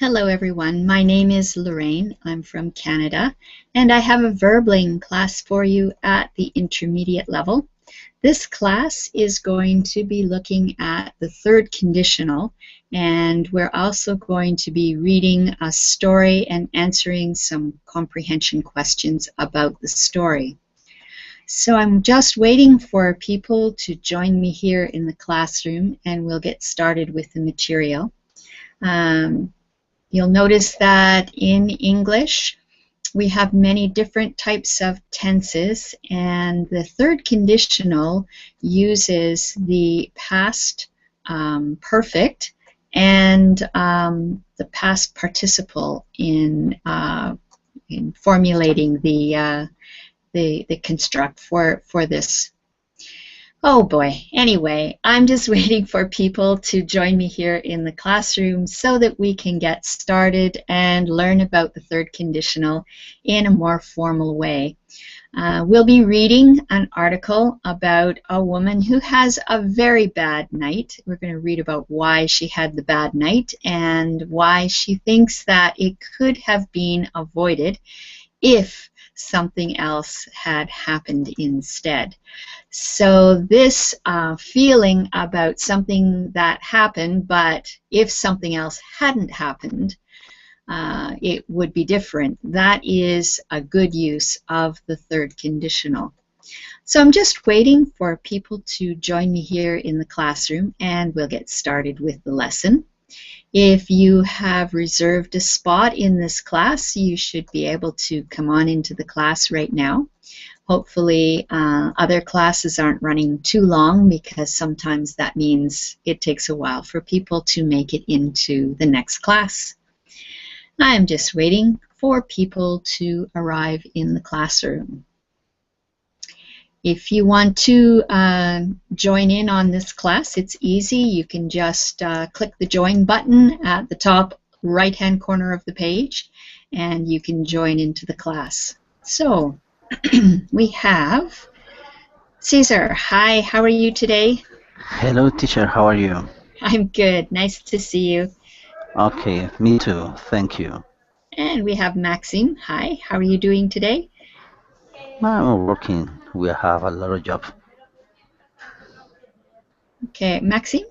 Hello everyone, my name is Lorraine. I'm from Canada and I have a Verbling class for you at the intermediate level. This class is going to be looking at the third conditional, and we're also going to be reading a story and answering some comprehension questions about the story. So I'm just waiting for people to join me here in the classroom and we'll get started with the material. You'll notice that in English we have many different types of tenses, and the third conditional uses the past perfect and the past participle in formulating the construct for this. Oh boy, anyway, I'm just waiting for people to join me here in the classroom so that we can get started and learn about the third conditional in a more formal way. We'll be reading an article about a woman who has a very bad night. We're going to read about why she had the bad night and why she thinks that it could have been avoided if something else had happened instead. So this feeling about something that happened, but if something else hadn't happened, it would be different. That is a good use of the third conditional. So I'm just waiting for people to join me here in the classroom and we'll get started with the lesson. If you have reserved a spot in this class, you should be able to come on into the class right now. Hopefully other classes aren't running too long, because sometimes that means it takes a while for people to make it into the next class. I am just waiting for people to arrive in the classroom. If you want to join in on this class, it's easy. You can just click the join button at the top right-hand corner of the page and you can join into the class. So we have Caesar. Hi, how are you today? Hello, teacher. How are you? I'm good. Nice to see you. Okay, me too. Thank you. And we have Maxime. Hi, how are you doing today? I'm working. We have a lot of job. Okay, Maxime?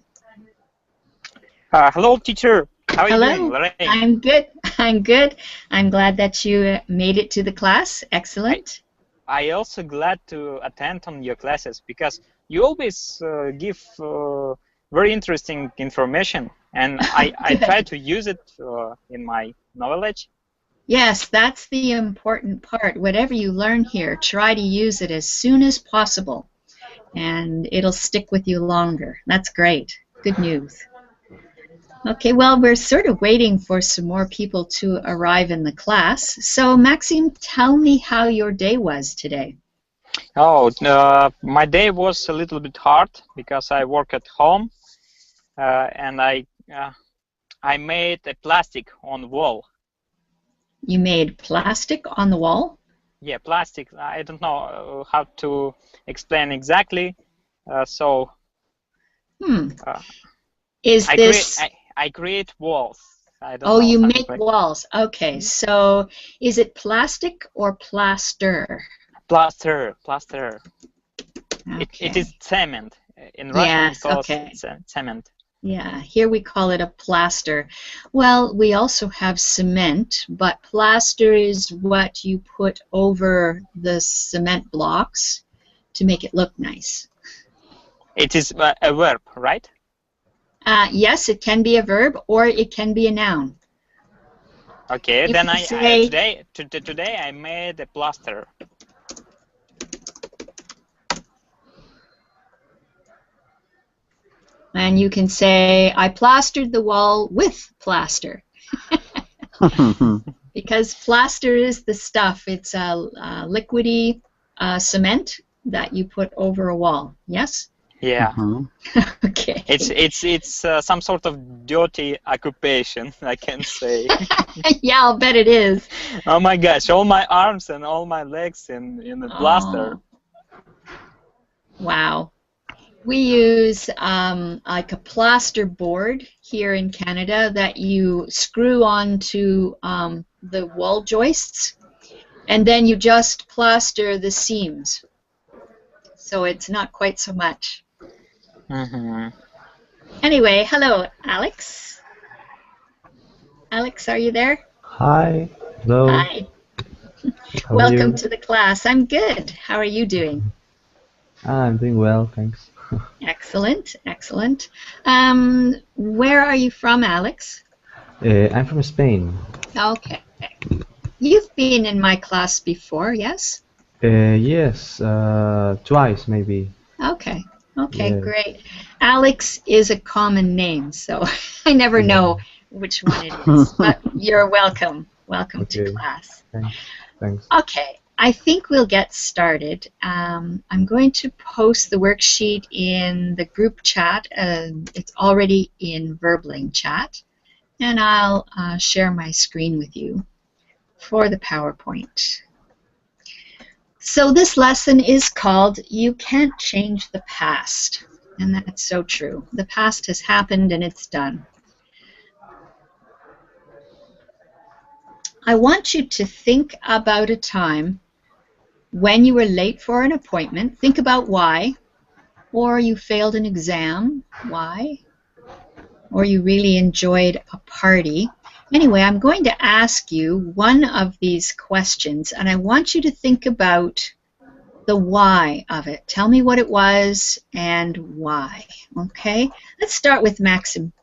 Hello, teacher. How are you doing, Hello. Lorraine? I'm good. I'm good. I'm glad that you made it to the class. Excellent. I also glad to attend on your classes, because you always give very interesting information, and I try to use it in my knowledge. Yes, that's the important part. Whatever you learn here, try to use it as soon as possible, and it'll stick with you longer. That's great. Good news. Okay, well, we're sort of waiting for some more people to arrive in the class. So, Maxime, tell me how your day was today. Oh, my day was a little bit hard because I work at home, and I made a plastic on the wall. You made plastic on the wall? Yeah, plastic. I don't know how to explain exactly. I create walls. I don't know. You make walls. Okay, so is it plastic or plaster? Plaster. Okay. It is cement. In Russian, yes, okay. Cement. Yeah, here we call it a plaster. Well, we also have cement, but plaster is what you put over the cement blocks to make it look nice. It is a verb, right? Yes, it can be a verb or it can be a noun. Okay, if then today I made a plaster. And you can say, I plastered the wall with plaster. Because plaster is the stuff. It's a liquidy cement that you put over a wall. Yes? Yeah. Okay. It's some sort of dirty occupation, I can say. Yeah, I'll bet it is. Oh my gosh, all my arms and all my legs in the plaster. Wow. We use like a plaster board here in Canada that you screw onto the wall joists, and then you just plaster the seams. So it's not quite so much. Anyway, hello, Alex. Alex, are you there? Hi. Hello. Hi. How are Welcome you? to the class. I'm good. How are you doing? I'm doing well, thanks. Excellent, excellent. Where are you from, Alex? I'm from Spain. Okay. You've been in my class before, yes? Yes, twice maybe. Okay. Okay, Yeah. great. Alex is a common name, so I never Yeah. know which one it is. But you're welcome. Welcome to Okay. class. Thanks. Okay, I think we'll get started. I'm going to post the worksheet in the group chat. It's already in Verbling chat. And I'll share my screen with you for the PowerPoint. So this lesson is called You Can't Change the Past. And that's so true. The past has happened and it's done. I want you to think about a time when you were late for an appointment. Think about why. Or you failed an exam. Why? Or you really enjoyed a party. Anyway, I'm going to ask you one of these questions, and I want you to think about the why of it. Tell me what it was and why. Okay? Let's start with Maxim.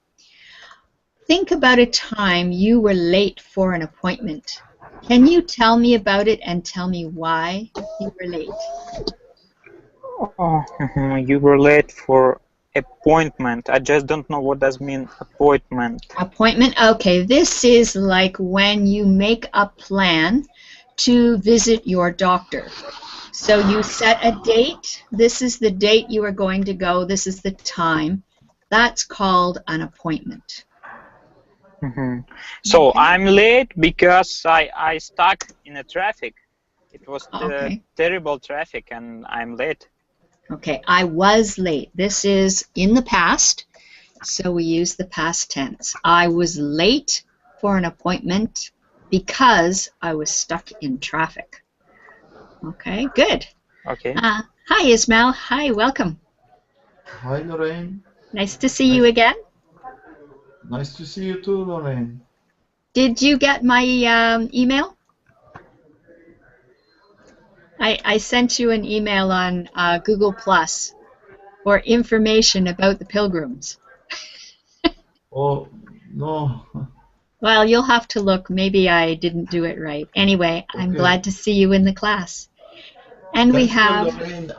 Think about a time you were late for an appointment. Can you tell me about it and tell me why you were late? Oh, you were late for appointment. I just don't know what does mean appointment. Appointment? Okay, this is like when you make a plan to visit your doctor. So you set a date. This is the date you are going to go. This is the time. That's called an appointment. So Okay. I'm late because I stuck in a traffic. It was Okay. terrible traffic and I'm late. Okay, I was late. This is in the past, so we use the past tense. I was late for an appointment because I was stuck in traffic. Okay, good. Okay. Hi, Ismail. Hi, welcome. Hi, Lorraine. Nice to see you again. Nice to see you too, Lorraine. Did you get my email? I sent you an email on Google Plus for information about the pilgrims. Oh, no. Well, you'll have to look. Maybe I didn't do it right. Anyway, I'm Okay. glad to see you in the class. And we have Lorraine.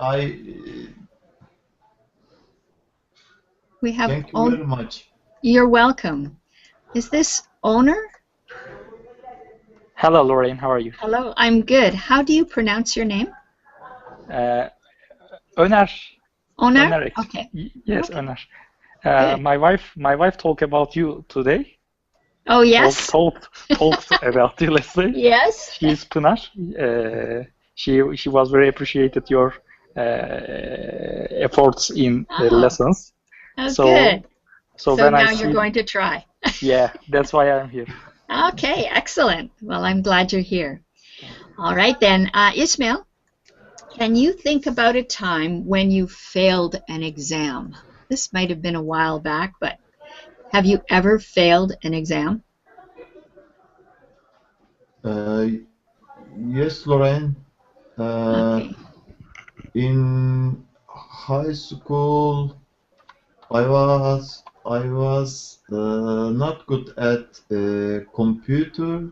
Thank you very much. You're welcome. Is this Owner? Hello, Lorraine. How are you? Hello, I'm good. How do you pronounce your name? Öner. Owner? Okay. Yes, Okay. Öner. Good. My wife talked about you today. Oh, yes? Talked about you, let's say. Yes? She's Pınar. She was very appreciated your efforts in the lessons. Oh, So, good. So So when now I see, you're going to try. yeah, that's why I'm here. Okay, excellent. Well, I'm glad you're here. All right then, Ismail, can you think about a time when you failed an exam? This might have been a while back, but have you ever failed an exam? Yes, Lorraine. Okay. In high school, I was not good at computer.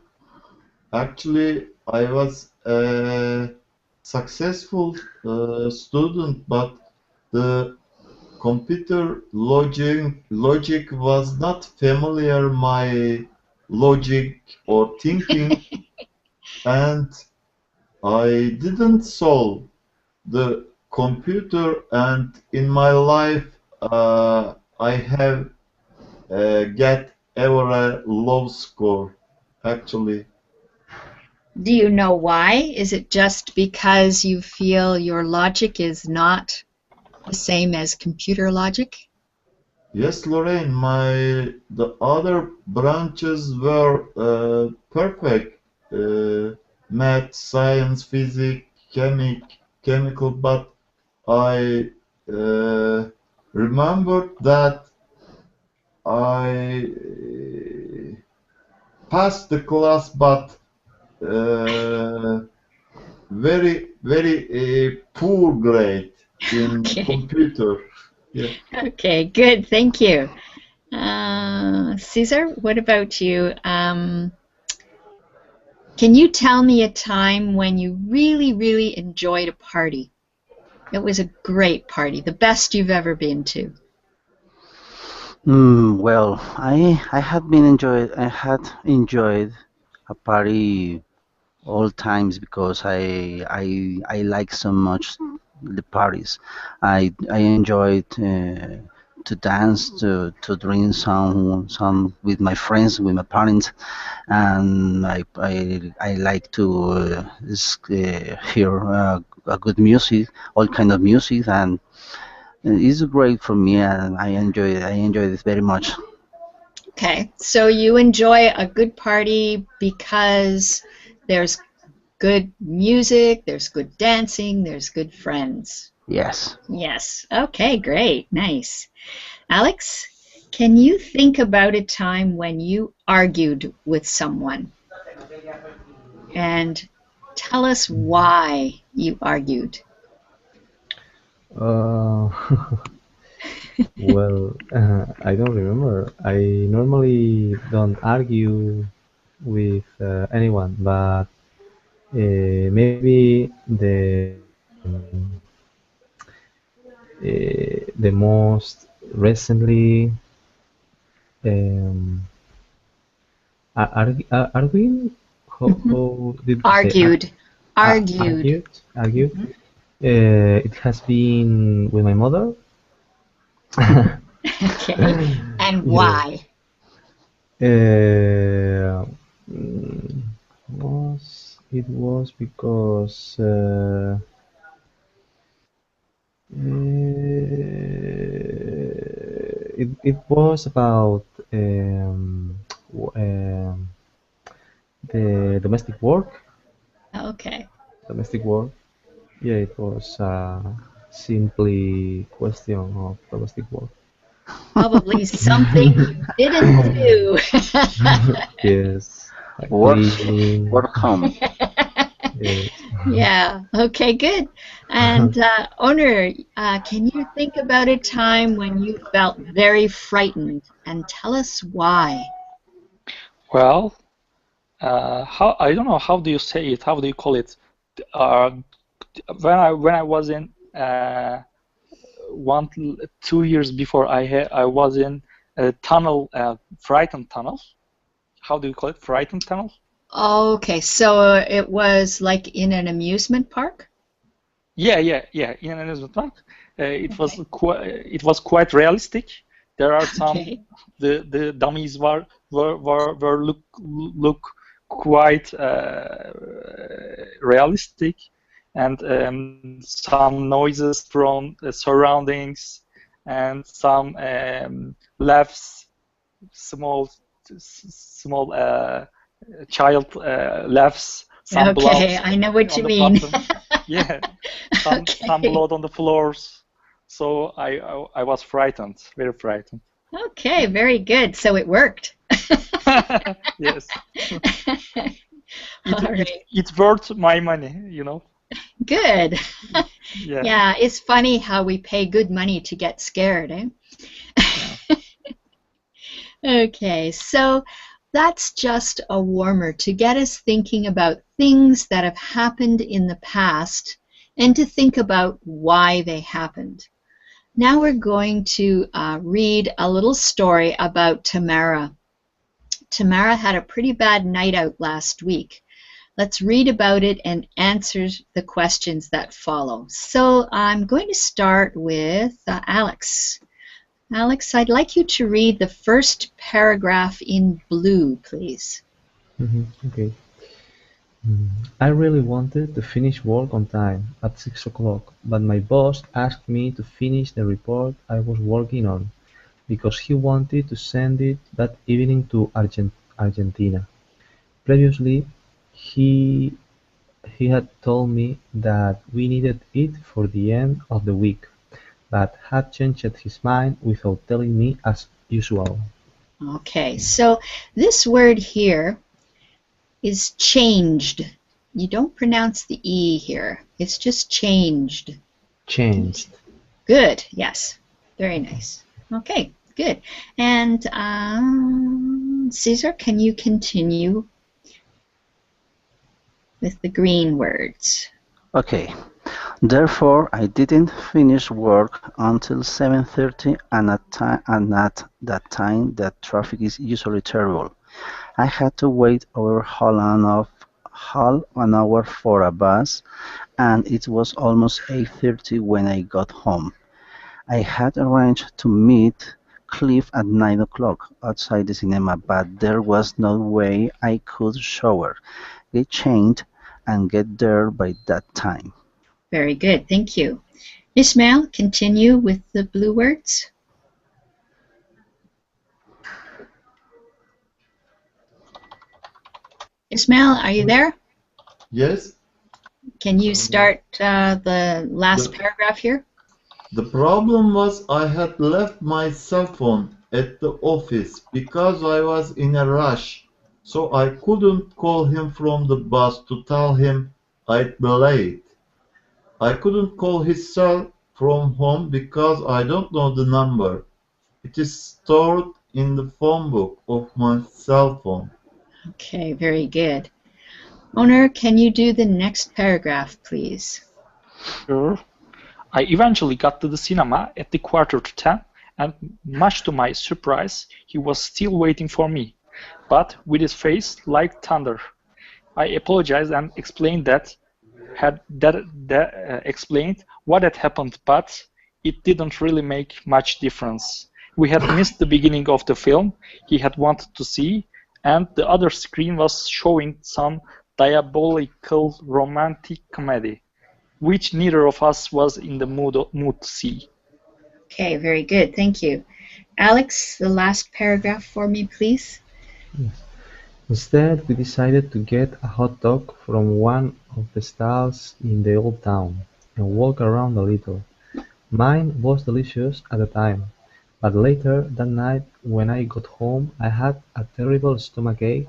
Actually, I was a successful student, but the computer logic was not familiar my logic or thinking, and I didn't solve the computer. And in my life, I have get ever a low score. Actually, Do you know why? Is it just because you feel your logic is not the same as computer logic? Yes, Lorraine, the other branches were perfect. Math, science, physics, chemical, but I remembered that I passed the class, but very, very poor grade in Okay. computer. Yeah. Okay, good. Thank you. Caesar, what about you? Can you tell me a time when you really, really enjoyed a party? It was a great party, the best you've ever been to. Well, I had enjoyed a party all times because I like so much the parties. I enjoyed to dance, to drink some with my friends, with my parents, and I like to hear a good music, all kind of music, and it's great for me, and I enjoy this very much. Okay, so you enjoy a good party because there's good music, there's good dancing, there's good friends. Yes. Yes. Okay, great. Nice. Alex, can you think about a time when you argued with someone? And tell us why you argued. Uh, well, I don't remember. I normally don't argue with anyone, but maybe the most recently um, arguing. How did you say? Argued. Argued. Argued. It has been with my mother. Okay. And Yeah. why? Mm, it was because it was about w- um, the domestic work. Okay. Domestic work. Yeah, it was simply question of domestic work. Probably something you didn't do. Yes, like Work, cleaning. work home. Yes. Yeah. Okay, good. And owner, can you think about a time when you felt very frightened and tell us why? Well, how I don't know how do you say it? How do you call it? Uh, when I was in 2 years before I was in a tunnel, frightened tunnel. How do you call it? Frightened tunnel? Okay, so it was like in an amusement park? Yeah. In an amusement park, it was quite realistic. There are some Okay. the dummies were look quite realistic, and some noises from the surroundings, and some laughs, small child laughs, some blood Okay, I know what on you the mean. bottom. Yeah, some Okay. blood on the floors. So I was frightened, very frightened. Okay, very good. So it worked. Yes, All right. it's worth my money. Good. Yeah. Yeah, it's funny how we pay good money to get scared, eh? Okay, so that's just a warmer to get us thinking about things that have happened in the past and to think about why they happened. Now we're going to read a little story about Tamara. Tamara had a pretty bad night out last week. Let's read about it and answer the questions that follow. So I'm going to start with Alex. Alex, I'd like you to read the first paragraph in blue, please. Okay. I really wanted to finish work on time, at 6 o'clock, but my boss asked me to finish the report I was working on, because he wanted to send it that evening to Argentina. Previously, he he had told me that we needed it for the end of the week, but had changed his mind without telling me as usual. Okay, so this word here is changed. You don't pronounce the E here. It's just changed. Changed. Good, yes. Very nice. Okay, good. And Cesar, can you continue with the green words? Okay. Therefore, I didn't finish work until 7:30, and at that time, the traffic is usually terrible. I had to wait over half an hour for a bus, and it was almost 8:30 when I got home. I had arranged to meet Cliff at 9 o'clock outside the cinema, but there was no way I could shower, get changed, and get there by that time. Very good, thank you. Ismail, continue with the blue words. Ismail, are you there? Yes. Can you start the last The, paragraph here? the problem was I had left my cell phone at the office because I was in a rush, so I couldn't call him from the bus to tell him I'd be late. I couldn't call his cell from home because I don't know the number. It is stored in the phone book of my cell phone. Okay, very good. Owner, can you do the next paragraph, please? Sure. I eventually got to the cinema at the 9:45, and much to my surprise, he was still waiting for me, but with his face like thunder. I apologized and explained what had happened, but it didn't really make much difference. We had missed the beginning of the film he had wanted to see, and the other screen was showing some diabolical romantic comedy, which neither of us was in the mood to see. Okay, very good, thank you. Alex, the last paragraph for me, please. Yes. Instead, we decided to get a hot dog from one of the stalls in the old town, and walk around a little. Mine was delicious at the time, but later that night when I got home I had a terrible stomachache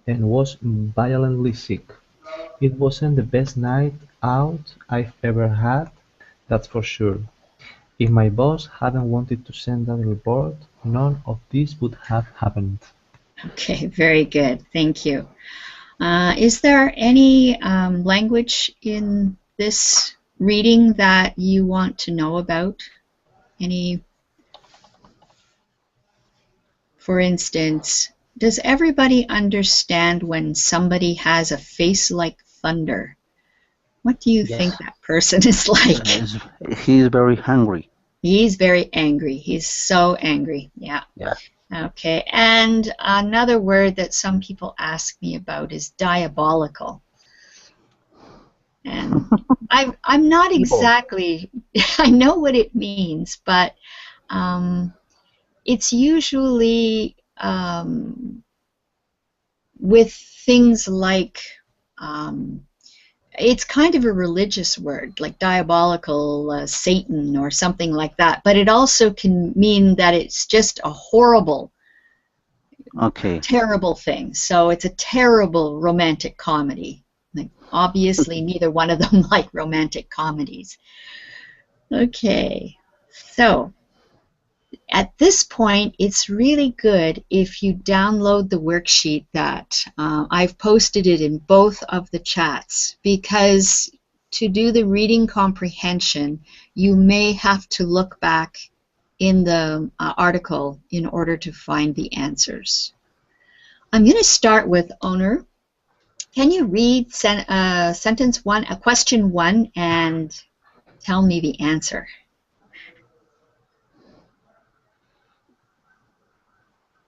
and was violently sick. It wasn't the best night out I've ever had, that's for sure. If my boss hadn't wanted to send that report, none of this would have happened. Okay, very good, thank you. Is there any language in this reading that you want to know about? Any, for instance, does everybody understand when somebody has a face like thunder? What do you think Yes. that person is like? He is very hungry. He's very angry. He's so angry. Yeah. Yeah. Okay. And another word that some people ask me about is diabolical. And I'm not exactly, I know what it means, but it's usually with things like, it's kind of a religious word, like diabolical, Satan or something like that, but it also can mean that it's just a horrible, Okay. terrible thing. So it's a terrible romantic comedy. Like, obviously, neither one of them like romantic comedies. Okay, so at this point, it's really good if you download the worksheet that I've posted it in both of the chats, because to do the reading comprehension, you may have to look back in the article in order to find the answers. I'm going to start with Owner. Can you read sentence one, question one, and tell me the answer?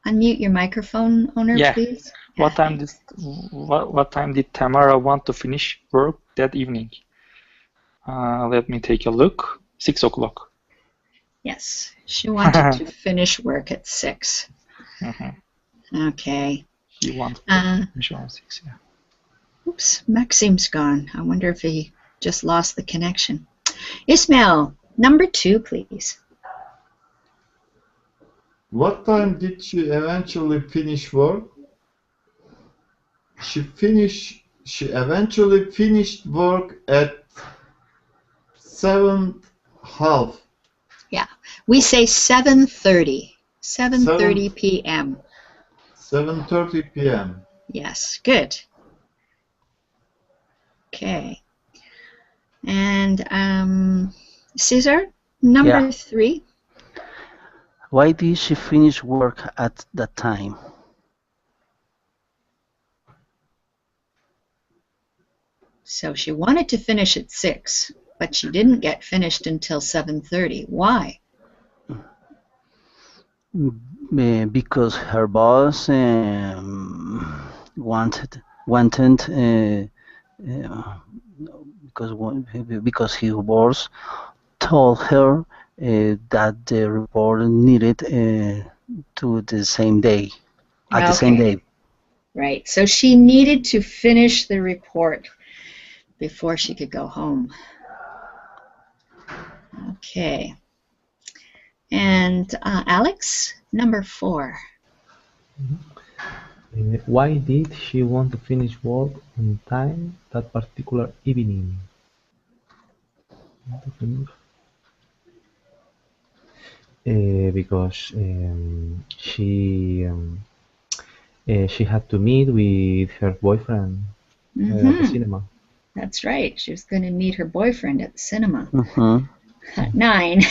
Unmute your microphone, Owner, Yeah. please. What time did Tamara want to finish work that evening? Let me take a look. 6 o'clock. Yes, she wanted to finish work at 6. Okay. She wanted to finish around 6, yeah. Oops, Maxime's gone. I wonder if he just lost the connection. Ismail, number 2, please. What time did she eventually finish work? She eventually finished work at 7:30. Yeah, we say 7:30. 7:30 p.m. 7:30 p.m. Yes, good. Okay. And Cesar, number 3. Why did she finish work at that time? So she wanted to finish at 6, but she didn't get finished until 7:30. Why? Because her boss wanted because his boss told her that the report needed to the same day, at the same day. Right. So she needed to finish the report before she could go home. Okay. And Alex, number 4. Why did she want to finish work on time that particular evening? Because she had to meet with her boyfriend at the cinema. That's right. She was going to meet her boyfriend at the cinema at 9.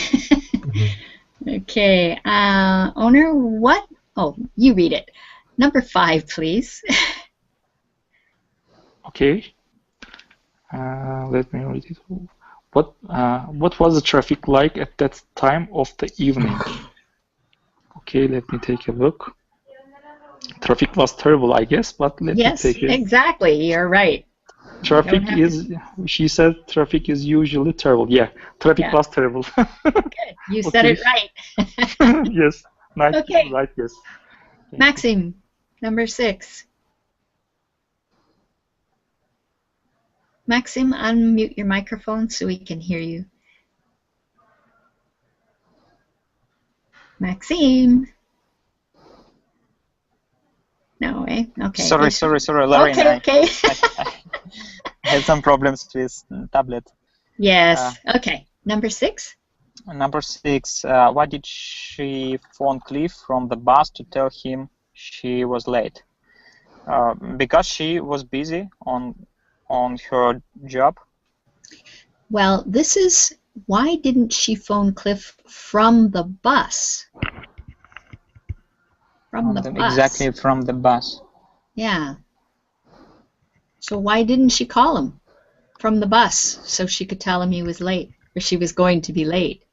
Okay. Owner, what? Oh, you read it. Number 5, please. Okay. Let me read it. What was the traffic like at that time of the evening? Okay, let me take a look. Traffic was terrible, I guess, but let me take it. Yes, exactly. You're right. Traffic is, she said traffic is usually terrible. Yeah, traffic was terrible. Good. You said it right. Yes. Nice. Okay. Right, yes. Maxime, number 6. Maxime, unmute your microphone so we can hear you. Maxime. No, eh? Okay. Sorry, Larry. Okay. I had some problems with tablet. Yes. Okay. Number 6. Number 6. Why did she phone Cliff from the bus to tell him she was late? Because she was busy on her job. Well, this is why didn't she phone Cliff from the bus? From the bus. Exactly, from the bus. Yeah. So why didn't she call him from the bus so she could tell him he was late, or she was going to be late?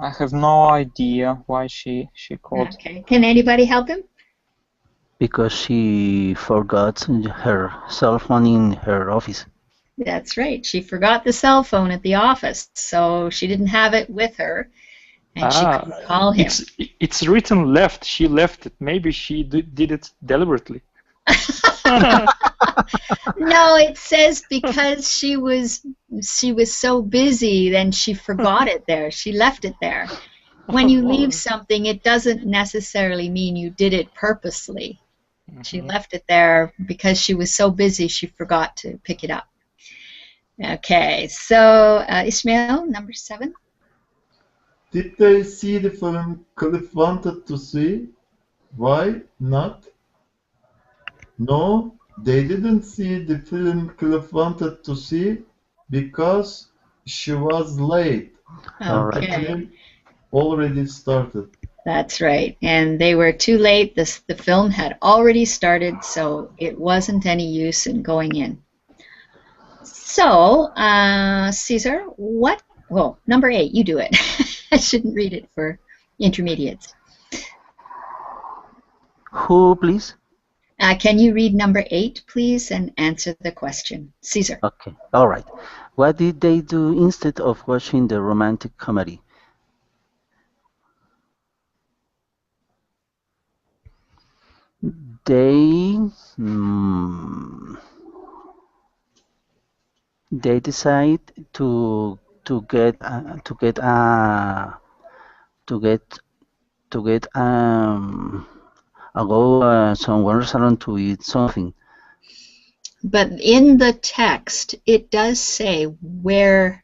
I have no idea why she called. Okay. Can anybody help him? Because she forgot her cell phone in her office. That's right. She forgot the cell phone at the office, so she didn't have it with her, and she couldn't call him. It's written left. She left it. Maybe she did it deliberately. No, it says because she was so busy, then she forgot it there. She left it there. When you leave something, it doesn't necessarily mean you did it purposely. She left it there because she was so busy she forgot to pick it up. Okay, so Ismail, number 7. Did they see the film Cliff wanted to see? Why not? No, they didn't see the film Cliff wanted to see because she was late. Okay. The film already started. That's right, and they were too late. The film had already started, so it wasn't any use in going in. So, Cesar, what? Well, number 8, you do it. I shouldn't read it for intermediates. Who, please? Can you read number 8, please, and answer the question? Caesar. Okay, all right. What did they do instead of watching the romantic comedy? They they decide to get to get to get go somewhere restaurant to eat something. But in the text, it does say where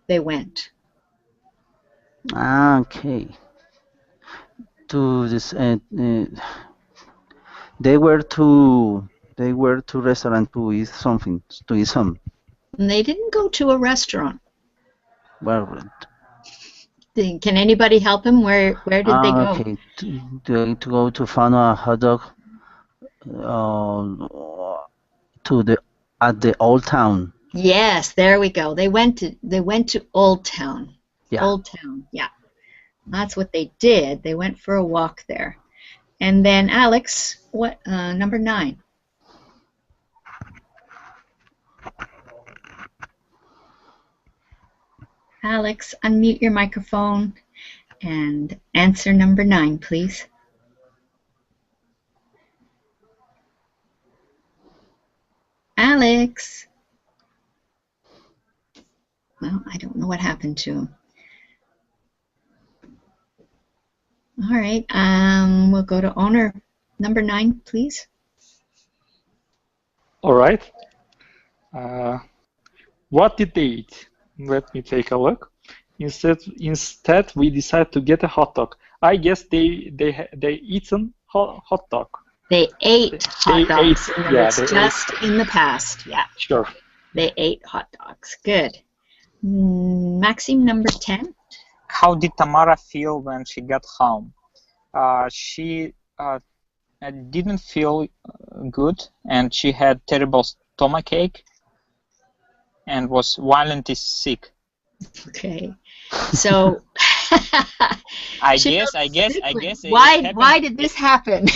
they went. Okay. To this, they were to restaurant to eat something, to eat some. And they didn't go to a restaurant. Well, Can anybody help him? Where did they go? okay. To go to find a hot dog at the old town. Yes, there we go. They went to Old Town. Yeah. Old Town, yeah. That's what they did. They went for a walk there. And then Alex, what number 9? Alex, unmute your microphone and answer number 9, please. Alex. Well, I don't know what happened to him. All right, we'll go to owner number 9, please. All right. What did they eat? Let me take a look. Instead, we decided to get a hot dog. I guess they eaten hot dog. They ate hot dogs. It's just in the past. Yeah. Sure. They ate hot dogs. Good. Maxim, number 10. How did Tamara feel when she got home? She didn't feel good, and she had terrible stomachache and was violently sick. Okay. So I guess why did this happen?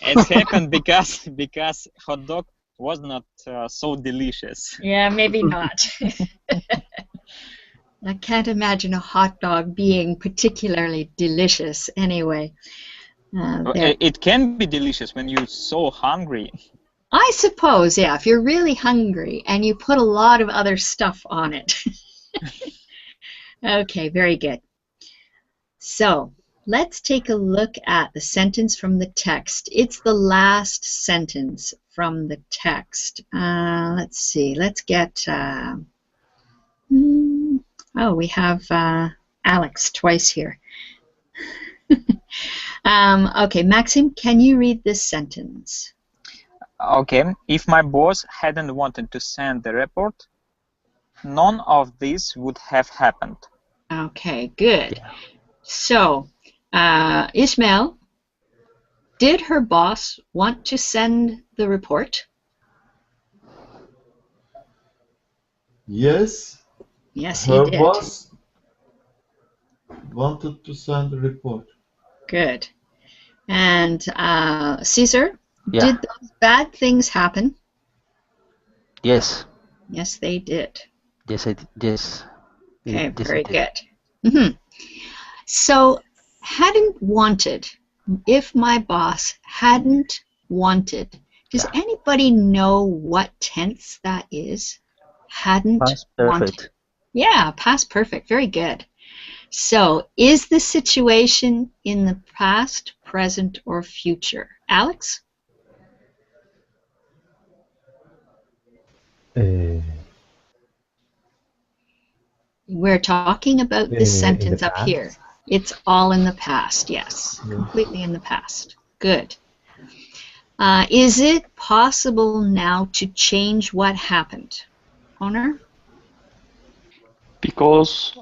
It happened because hot dog was not so delicious. Yeah, maybe not. I can't imagine a hot dog being particularly delicious anyway. It can be delicious when you're so hungry. I suppose, yeah, if you're really hungry and you put a lot of other stuff on it. Okay, very good. So let's take a look at the sentence from the text. It's the last sentence from the text. Let's see. Let's get... we have Alex twice here. Okay, Maxim, can you read this sentence? Okay. If my boss hadn't wanted to send the report, none of this would have happened. Okay, good. Yeah. So, Ismail, did her boss want to send the report? Yes. Yes, he did. Her boss wanted to send the report. Good. And Caesar, yeah. Did those bad things happen? Yes. Yes, they did. Yes, yes. Okay, very good. Mm-hmm. So, hadn't wanted. If my boss hadn't wanted, does anybody know what tense that is? Hadn't past perfect. Wanted. Yeah, past perfect. Very good. So, is the situation in the past, present, or future? Alex? We're talking about this sentence up here. It's all in the past, yes. Yeah. Completely in the past. Good. Is it possible now to change what happened? Owner? Because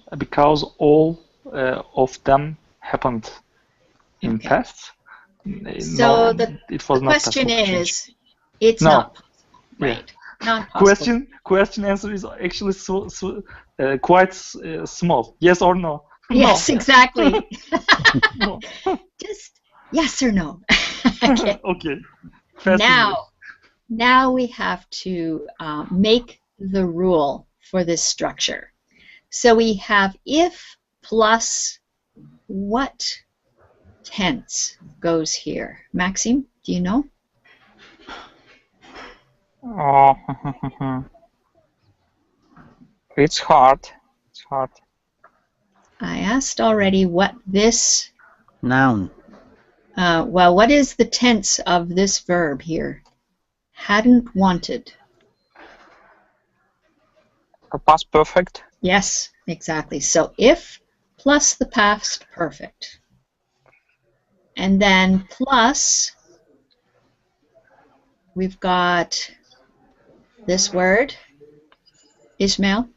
all of them happened in past. So the question is, it's not possible, right? Not possible. Question answer is actually quite small. Yes or no? Yes, no. Exactly. No. Just yes or no. Okay. Okay. Fast English. Now we have to make the rule for this structure. So we have if plus what tense goes here? Maxime, do you know? Oh, it's hard. It's hard. I asked already what this, Noun. well, what is the tense of this verb here? Hadn't wanted. Past perfect. Yes, exactly. So if plus the past perfect. And then plus, we've got this word, Ishmael.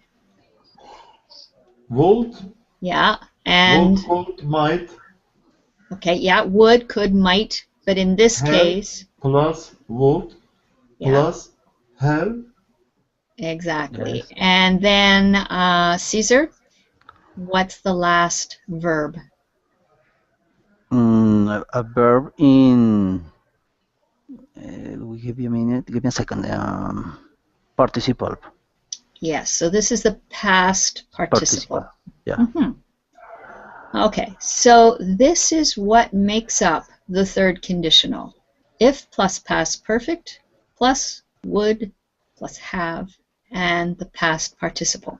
Would, Yeah, and could, might, okay, yeah, would, could, might, but in this have, case, plus would, yeah, plus have. exactly. Yes. And then Caesar, what's the last verb? A verb in. We give you a minute. Give me a second. Participle. Yes, so this is the past participle. Yeah. Mhm. Okay, so this is what makes up the third conditional. If plus past perfect plus would plus have and the past participle.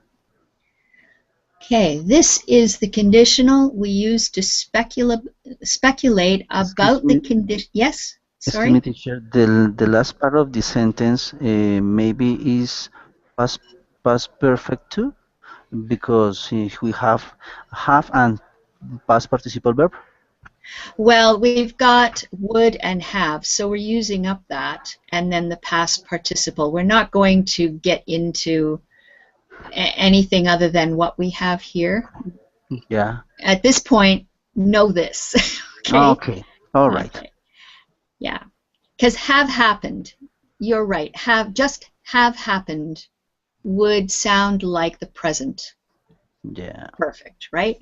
Okay, this is the conditional we use to speculate about the condition. Yes, Excuse me, sorry. teacher. The last part of the sentence maybe is past perfect too, because we have and past participle verb. Well, we've got would and have, so we're using up that, and then the past participle. We're not going to get into anything other than what we have here. Yeah. At this point, know this. Okay? Okay. All right. Okay. Yeah. Because have happened, you're right. Just have happened would sound like the present Yeah. perfect, right?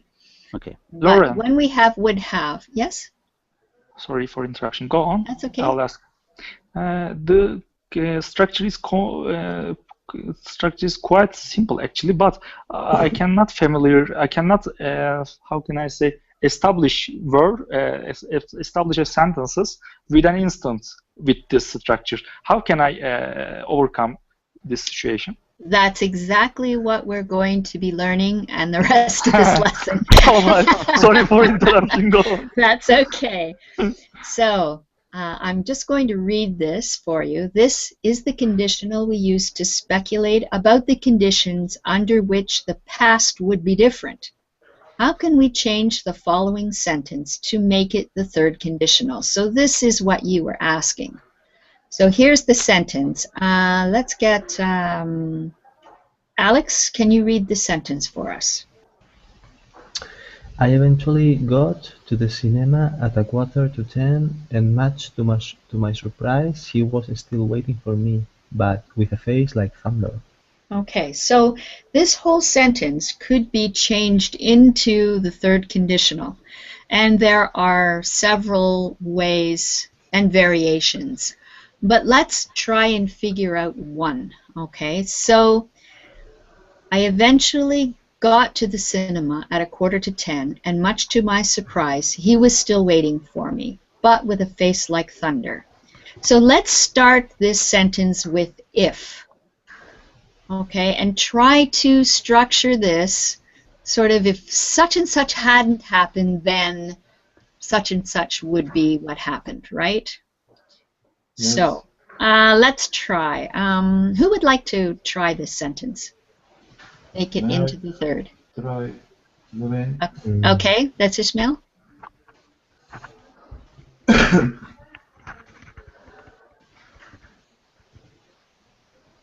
Okay. But Lauren. when we have would have, yes? Sorry for interruption. Go on. That's okay. I'll ask. The structure is quite simple actually, but I cannot how can I say, establish sentences with an instance with this structure. How can I overcome this situation? That's exactly what we're going to be learning and the rest of this lesson. All right. Sorry for interrupting. Go on. That's okay. So I'm just going to read this for you. This is the conditional we use to speculate about the conditions under which the past would be different. How can we change the following sentence to make it the third conditional? So this is what you were asking. So here's the sentence. Let's get Alex, can you read the sentence for us? I eventually got to the cinema at 9:45, and much to my surprise, he was still waiting for me, but with a face like thunder. Okay, so this whole sentence could be changed into the third conditional, and there are several ways and variations. But let's try and figure out one, okay? So I eventually got to the cinema at 9:45, and much to my surprise, he was still waiting for me, but with a face like thunder. So let's start this sentence with if. Okay, and try to structure this sort of if such and such hadn't happened, then such and such would be what happened, right? Yes. So let's try. Who would like to try this sentence? Make it May I into the third. Try, Lorraine. Okay, that's Ishmael.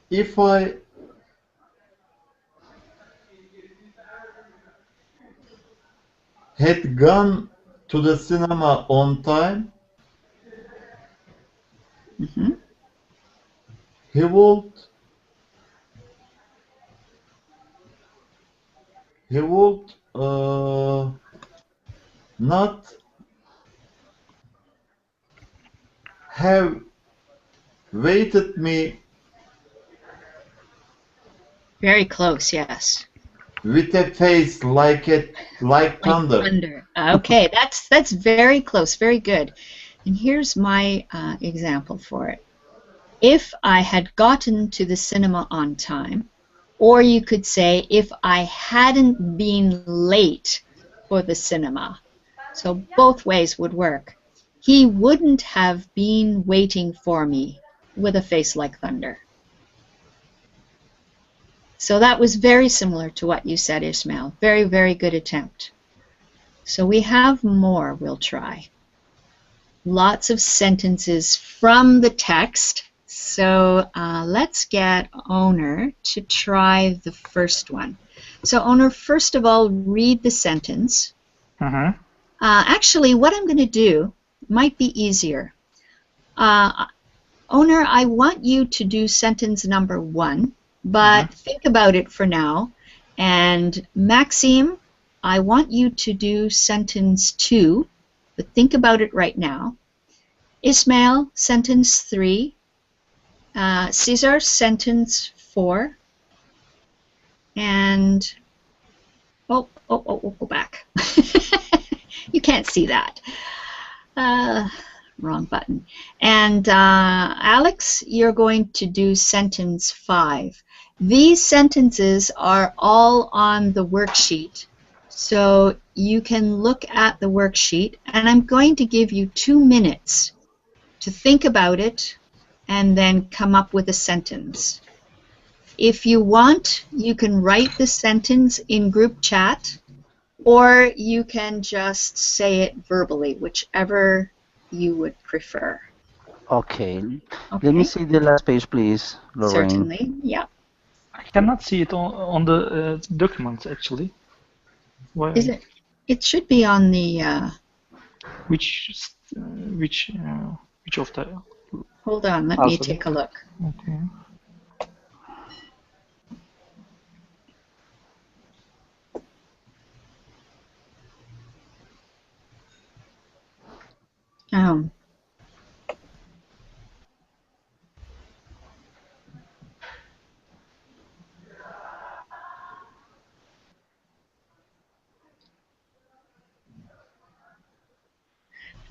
If I had gone to the cinema on time, Mm-hmm. he would not have waited me Very close, yes. with a face like Like thunder. thunder. Okay, that's very close, very good. And here's my example for it. If I had gotten to the cinema on time, or you could say if I hadn't been late for the cinema. So both ways would work. He wouldn't have been waiting for me with a face like thunder. So that was very similar to what you said, Ismail. Very, very good attempt. So we have more we'll try. Lots of sentences from the text. So let's get Owner to try the first one. So Owner, first of all, read the sentence. Actually, what I'm going to do might be easier. Owner, I want you to do sentence number 1, but think about it for now. And Maxime, I want you to do sentence 2, but think about it right now. Ismail, sentence 3. Cesar, sentence 4. And, oh, go back. You can't see that. Wrong button. And Alex, you're going to do sentence 5. These sentences are all on the worksheet, so you can look at the worksheet, and I'm going to give you 2 minutes to think about it and then come up with a sentence. If you want, you can write the sentence in group chat, or you can just say it verbally, whichever you would prefer. Okay. Let me see the last page, please, Lorraine. Certainly, yeah. I cannot see it on the documents, actually. Why? Is it? It should be on the... Which of the... Hold on, let me take a look. Okay. Oh.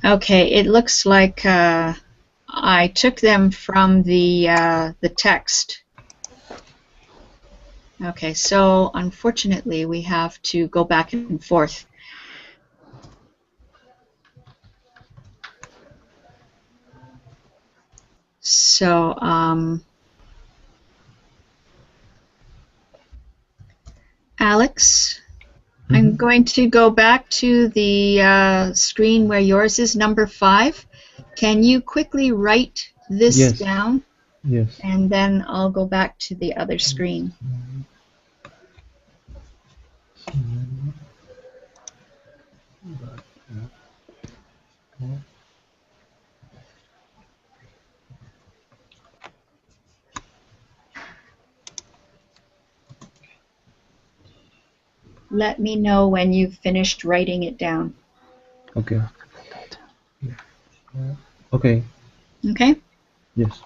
Okay, it looks like I took them from the text. Okay, so unfortunately we have to go back and forth. So Alex, I'm going to go back to the screen where yours is number 5. Can you quickly write this down? Yes. And then I'll go back to the other screen. Let me know when you've finished writing it down. Okay. Okay. Okay? Yes.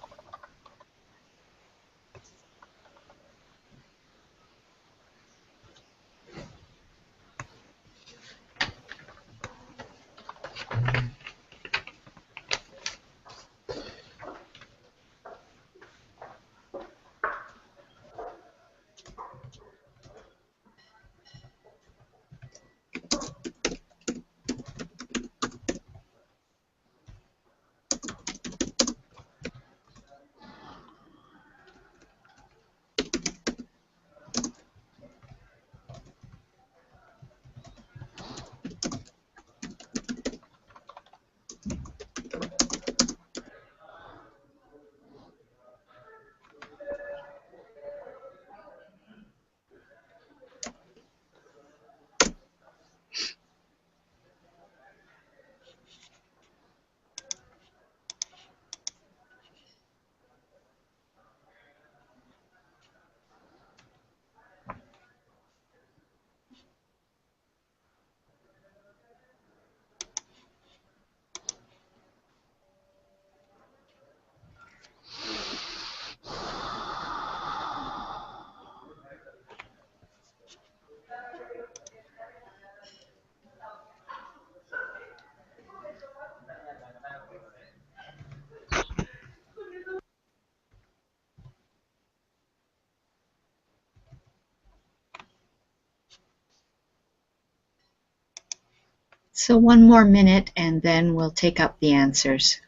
So 1 more minute and then we'll take up the answers.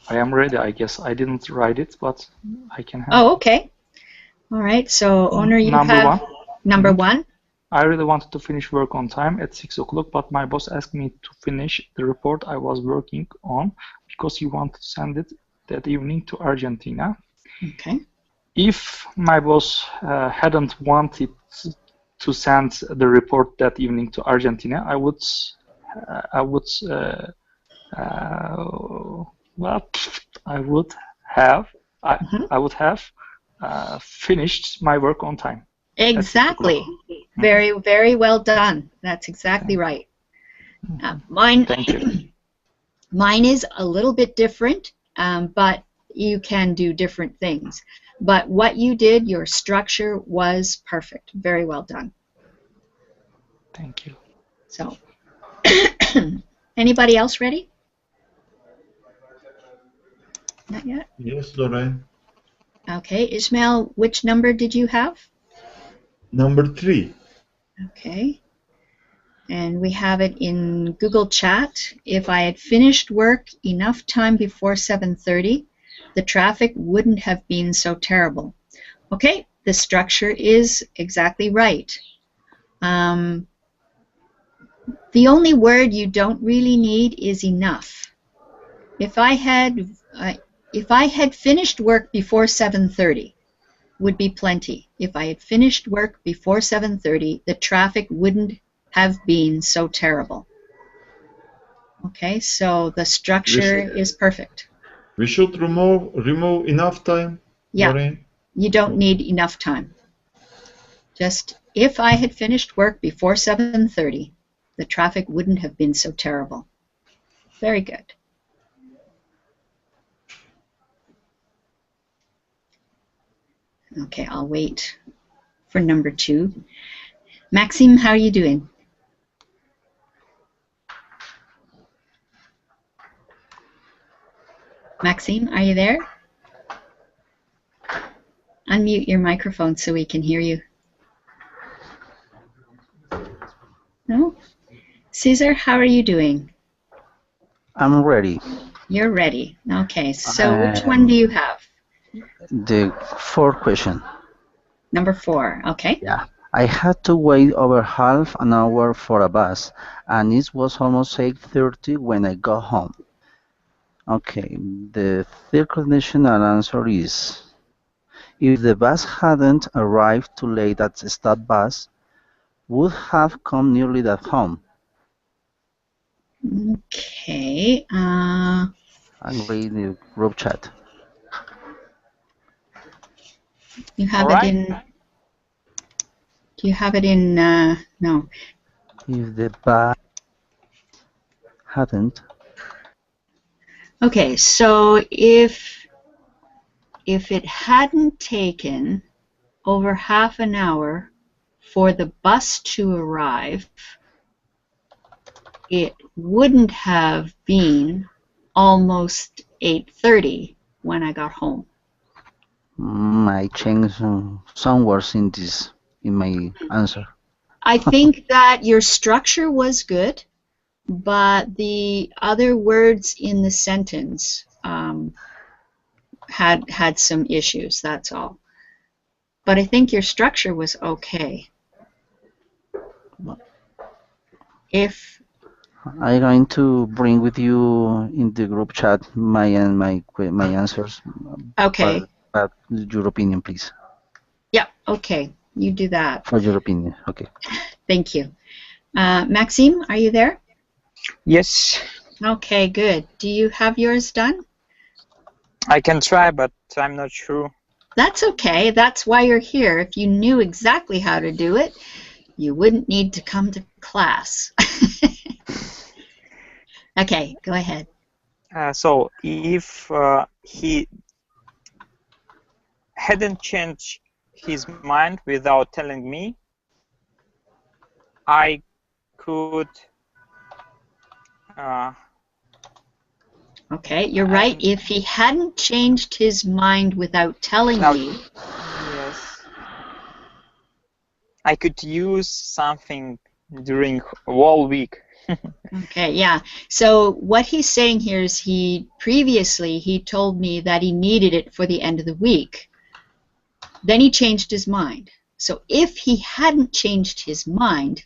I am ready, I guess. I didn't write it, but I can have. Oh, okay. All right. So, owner, you have number 1. I really wanted to finish work on time at 6 o'clock, but my boss asked me to finish the report I was working on because he wanted to send it that evening to Argentina. Okay. If my boss hadn't wanted to send the report that evening to Argentina, I would have finished my work on time. Exactly. Very, very well done. That's exactly right. Mine. Thank you. Mine is a little bit different, but you can do different things. But what you did, your structure was perfect. Very well done. Thank you. So, anybody else ready? Not yet? Yes, Lorraine. Okay, Ishmael, which number did you have? Number 3. Okay. And we have it in Google Chat. If I had finished work enough time before 7:30, the traffic wouldn't have been so terrible. Okay, the structure is exactly right. The only word you don't really need is enough. If I had finished work before 7:30, would be plenty. If I had finished work before 7:30, the traffic wouldn't have been so terrible. Okay, so the structure is perfect. We should remove enough time, Yeah, Lorraine? You don't need enough time. Just, if I had finished work before 7:30, the traffic wouldn't have been so terrible. Very good. Okay, I'll wait for number 2. Maxime, how are you doing? Maxime, are you there? Unmute your microphone so we can hear you. No? Caesar, how are you doing? I'm ready. You're ready. Okay, so which one do you have? The 4th question. Number 4, okay. Yeah. I had to wait over half an hour for a bus, and it was almost 8:30 when I got home. Okay, the 3rd conditional answer is, if the bus hadn't arrived too late at the stop bus, would have come nearly at home. Okay. I'm reading the group chat. You have All it right. in. Do you have it in? No. If the bus hadn't. Okay, so if it hadn't taken over half an hour for the bus to arrive, it wouldn't have been almost 8:30 when I got home. I changed some words in my answer. I think that your structure was good, but the other words in the sentence had some issues, that's all. But I think your structure was okay. If I'm going to bring with you in the group chat my answers. okay. But your opinion, please. Yeah, okay. You do that. For your opinion, okay. Thank you. Maxime, are you there? Yes, Okay, good. Do you have yours done? I can try, but I'm not sure. That's okay. That's why you're here. If you knew exactly how to do it, you wouldn't need to come to class. Okay, go ahead. So if he hadn't changed his mind without telling me, I could. Okay, you're right. If he hadn't changed his mind without telling me, Yes, I could use something during whole week. Okay, yeah. So what he's saying here is previously he told me that he needed it for the end of the week. Then he changed his mind. So if he hadn't changed his mind,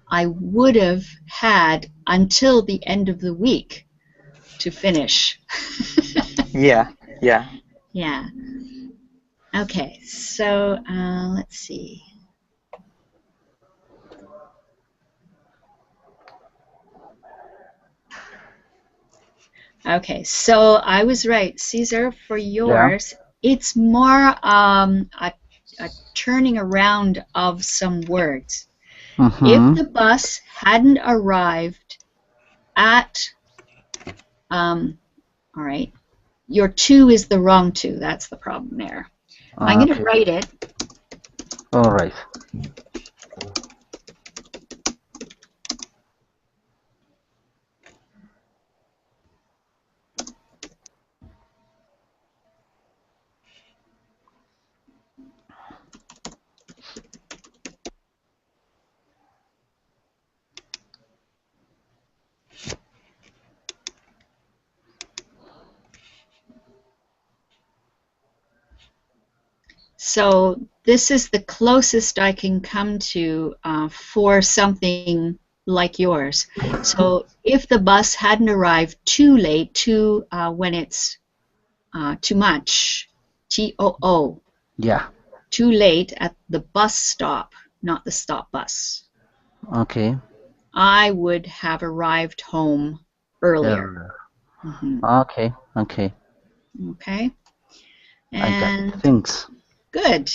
I would have had until the end of the week to finish. Yeah, yeah. Yeah. Okay, so let's see. Okay, so I was right, Caesar, for yours. It's more a turning around of some words. If the bus hadn't arrived at, all right, your 2 is the wrong 2. That's the problem there. I'm going to write it. All right. So this is the closest I can come to for something like yours. So if the bus hadn't arrived too late, when it's too much, TOO. Yeah. Too late at the bus stop, not the stop bus. Okay. I would have arrived home earlier. Okay. Okay. Okay. I got And it. Thanks. good.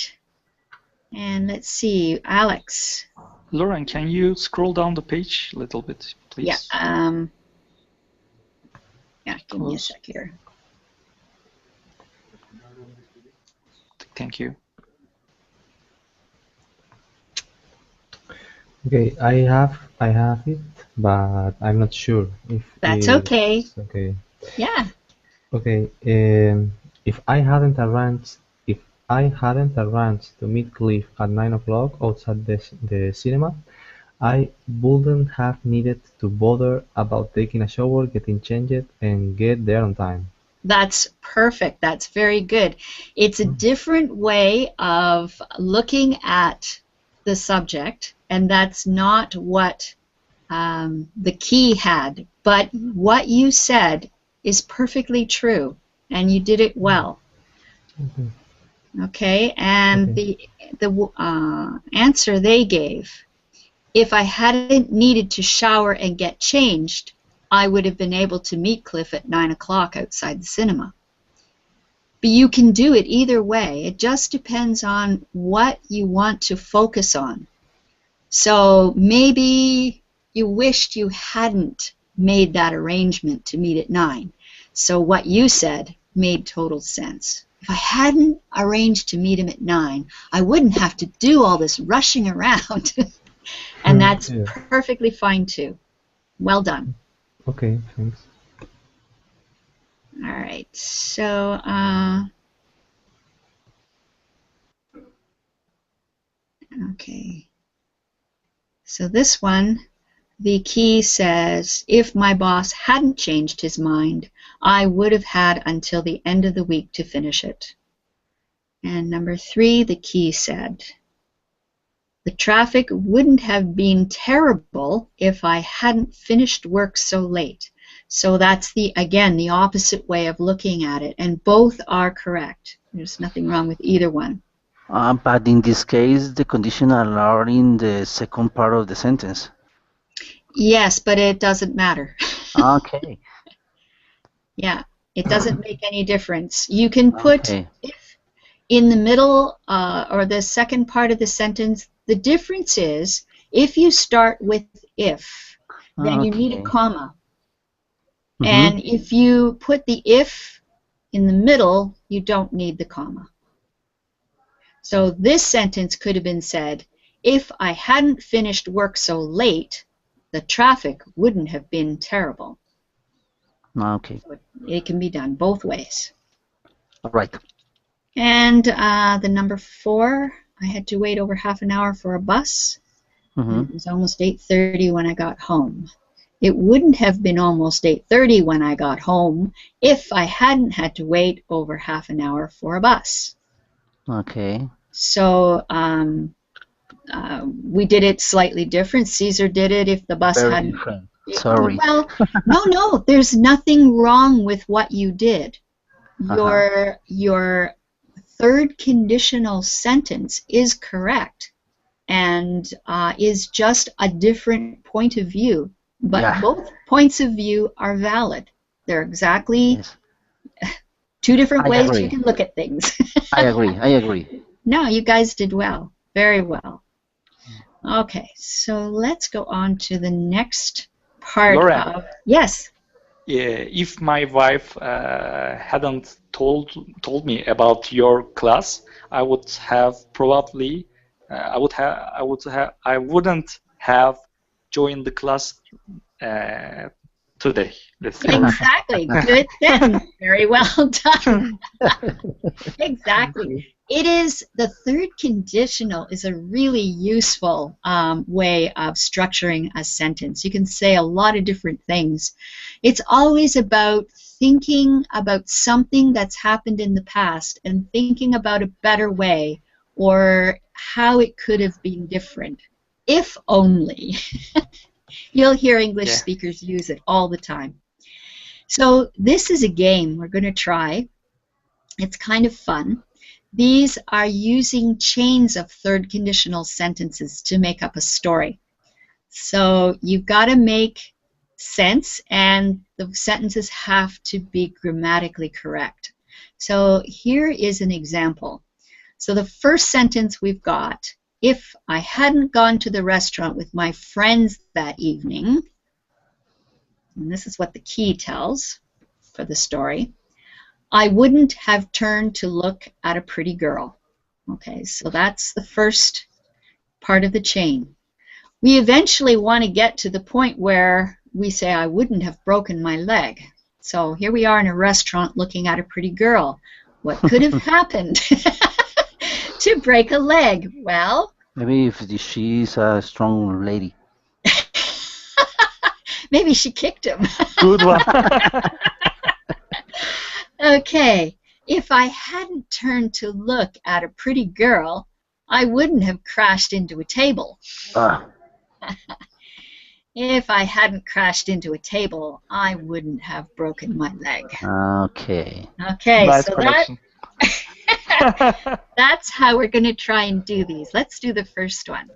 And let's see, Alex. Lauren, can you scroll down the page a little bit, please? Yeah. Yeah. Give me a sec here. Thank you. Okay, I have it, but I'm not sure if That's it's okay. okay. Yeah. Okay. If I hadn't arranged to meet Cliff at 9 o'clock outside the cinema, I wouldn't have needed to bother about taking a shower, getting changed, and get there on time. That's perfect. That's very good. It's a different way of looking at the subject, and that's not what the key had. But what you said is perfectly true, and you did it well. Okay, and the answer they gave, if I hadn't needed to shower and get changed, I would have been able to meet Cliff at 9 o'clock outside the cinema. But you can do it either way. It just depends on what you want to focus on. So maybe you wished you hadn't made that arrangement to meet at 9. So what you said made total sense. If I hadn't arranged to meet him at 9, I wouldn't have to do all this rushing around. And that's perfectly fine too. Well done. Okay, thanks. All right, so okay. So this one, the key says, if my boss hadn't changed his mind, I would have had until the end of the week to finish it. And number 3, the key said, the traffic wouldn't have been terrible if I hadn't finished work so late. So that's again the opposite way of looking at it, and both are correct. There's nothing wrong with either one. But in this case, the conditional are in the second part of the sentence. Yes, but it doesn't matter. Okay. Yeah, it doesn't make any difference. You can put if in the middle or the second part of the sentence. The difference is if you start with if, then you need a comma. And if you put the if in the middle, you don't need the comma. So this sentence could have been said, if I hadn't finished work so late, the traffic wouldn't have been terrible. Okay. So it can be done both ways. All right. And the number 4, I had to wait over half an hour for a bus. It was almost 8:30 when I got home. It wouldn't have been almost 8:30 when I got home if I hadn't had to wait over half an hour for a bus. Okay. So we did it slightly different. Caesar did it if the bus Very hadn't. different. Sorry. Well, no, there's nothing wrong with what you did. Your third conditional sentence is correct and is just a different point of view. But both points of view are valid. They're exactly two different ways you can look at things. I agree. No, you guys did well. Very well. Okay, so let's go on to the next part of... Yes? Yeah, if my wife hadn't told me about your class, I would have probably I wouldn't have joined the class today. Exactly. Good sentence. Very well done. Exactly. It is, the third conditional is a really useful way of structuring a sentence. You can say a lot of different things. It's always about thinking about something that's happened in the past and thinking about a better way or how it could have been different, if only. You'll hear English speakers use it all the time. So this is a game we're going to try. It's kind of fun. These are using chains of third conditional sentences to make up a story. So you've got to make sense, and the sentences have to be grammatically correct. So here is an example. So the first sentence we've got, if I hadn't gone to the restaurant with my friends that evening, and this is what the key tells for the story, I wouldn't have turned to look at a pretty girl. Okay, so that's the first part of the chain. We eventually want to get to the point where we say, I wouldn't have broken my leg. So here we are in a restaurant looking at a pretty girl. What could have happened to break a leg? Well, maybe if she's a strong lady. Maybe she kicked him. Good one. Okay, if I hadn't turned to look at a pretty girl, I wouldn't have crashed into a table. If I hadn't crashed into a table, I wouldn't have broken my leg. Okay. Okay, nice so connection. that's how we're going to try and do these. Let's do the first one.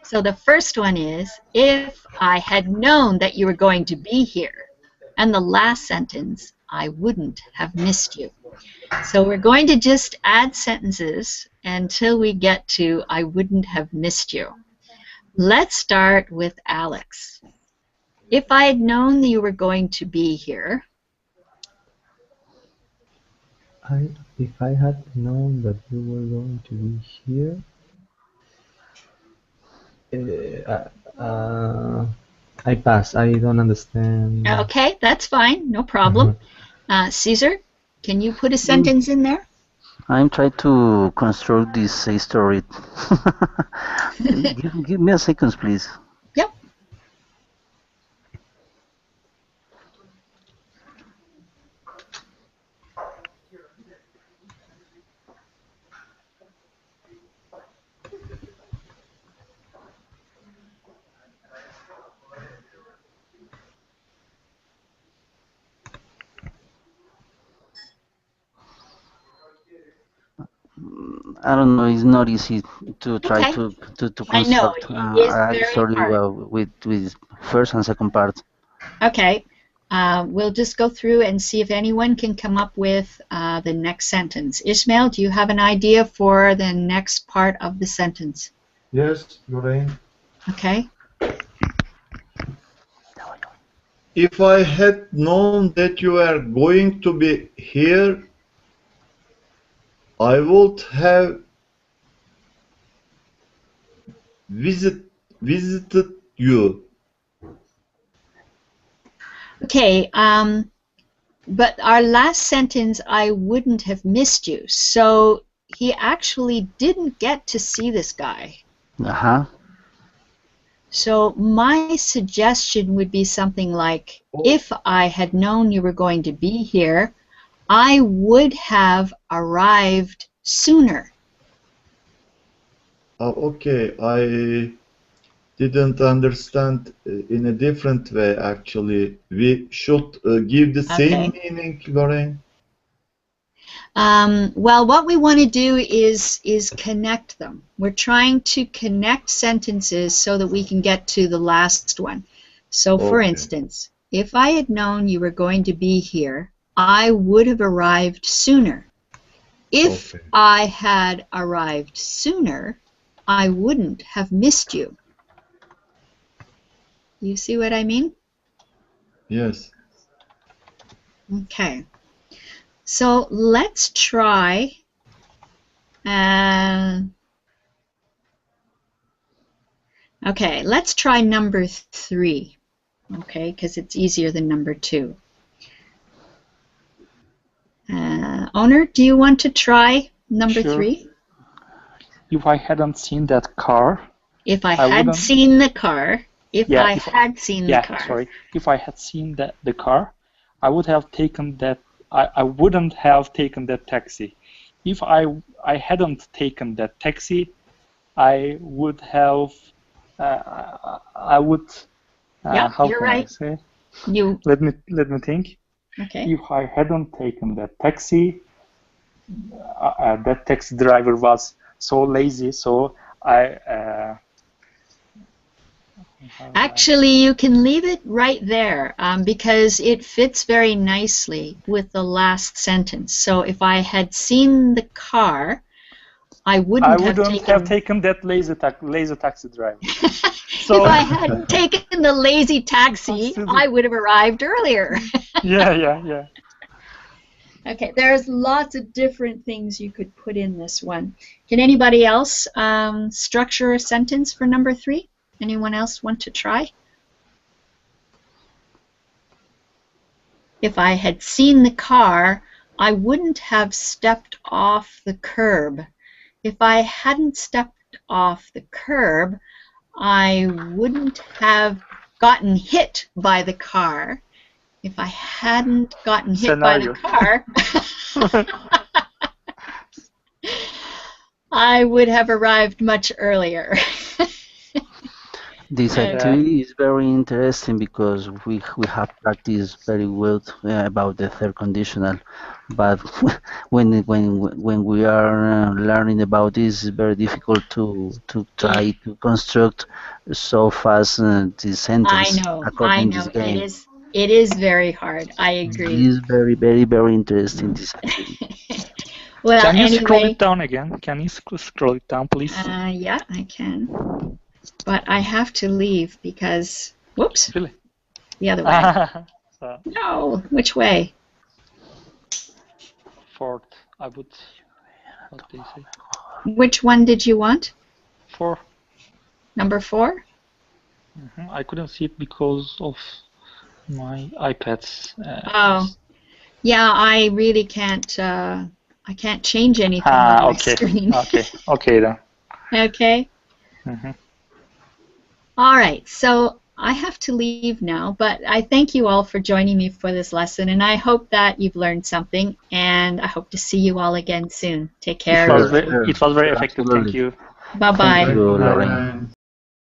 So the first one is, if I had known that you were going to be here. And the last sentence, I wouldn't have missed you. So we're going to just add sentences until we get to I wouldn't have missed you. Let's start with Alex. If I had known that you were going to be here. If I had known that you were going to be here. I pass. I don't understand. Okay, that's fine. No problem. Caesar, can you put a sentence in there? I'm trying to construct this story. give me a second, please. Yep. I don't know. It's not easy to try to I know, construct it is a very story hard. with first and second part. Okay. We'll just go through and see if anyone can come up with the next sentence. Ismail, do you have an idea for the next part of the sentence? Yes, Lorraine. Okay. If I had known that you were going to be here, I would have visited you. Okay, but our last sentence, I wouldn't have missed you. So he actually didn't get to see this guy. Uh-huh. So my suggestion would be something like, if I had known you were going to be here, I would have arrived sooner. Okay, I didn't understand in a different way actually. We should give the same meaning, Lorraine. Well, what we want to do is connect them. We're trying to connect sentences so that we can get to the last one. So, for instance, if I had known you were going to be here, I would have arrived sooner. If I had arrived sooner, I wouldn't have missed you. You see what I mean? Yes. Okay. So let's try okay, let's try number 3, okay, because it's easier than number 2. Owner, do you want to try number 3? If I hadn't seen that car. If I had seen the car. If I had seen the car. Sorry. If I had seen the car, I would have taken that. I wouldn't have taken that taxi. If I hadn't taken that taxi, I would have. I would. How you're can right. I say? You. Let me think. Okay. If I hadn't taken that taxi, that taxi driver was so lazy, so I. Actually, you can leave it right there because it fits very ticely with the last sentence. So if I had seen the car, I wouldn't have taken that lazy taxi driver. So if I hadn't taken the lazy taxi, I would have arrived earlier. Yeah. Okay, there's lots of different things you could put in this one. Can anybody else structure a sentence for number 3? Anyone else want to try? If I had seen the car, I wouldn't have stepped off the curb. If I hadn't stepped off the curb, I wouldn't have gotten hit by the car. If I hadn't gotten hit by the car, I would have arrived much earlier. This activity is very interesting because we have practiced very well about the third conditional, but when we are learning about this, it's very difficult to try to construct so fast the sentence. I know. It is very hard. I agree. It is very, very, very interesting, this activity. Well, can you scroll it down again? Can you scroll it down, please? Yeah, I can. But I have to leave because, whoops, really? The other way. No, which way? Fourth, I would, what do you say? Which one did you want? 4. Number 4? I couldn't see it because of my iPad's. Yeah, I really can't, I can't change anything on my screen. Okay then. Okay. All right, so I have to leave now, but I thank you all for joining me for this lesson, and I hope that you've learned something, and I hope to see you all again soon. Take care. It was very effective. Thank you. Bye-bye. Thank you, Lorraine.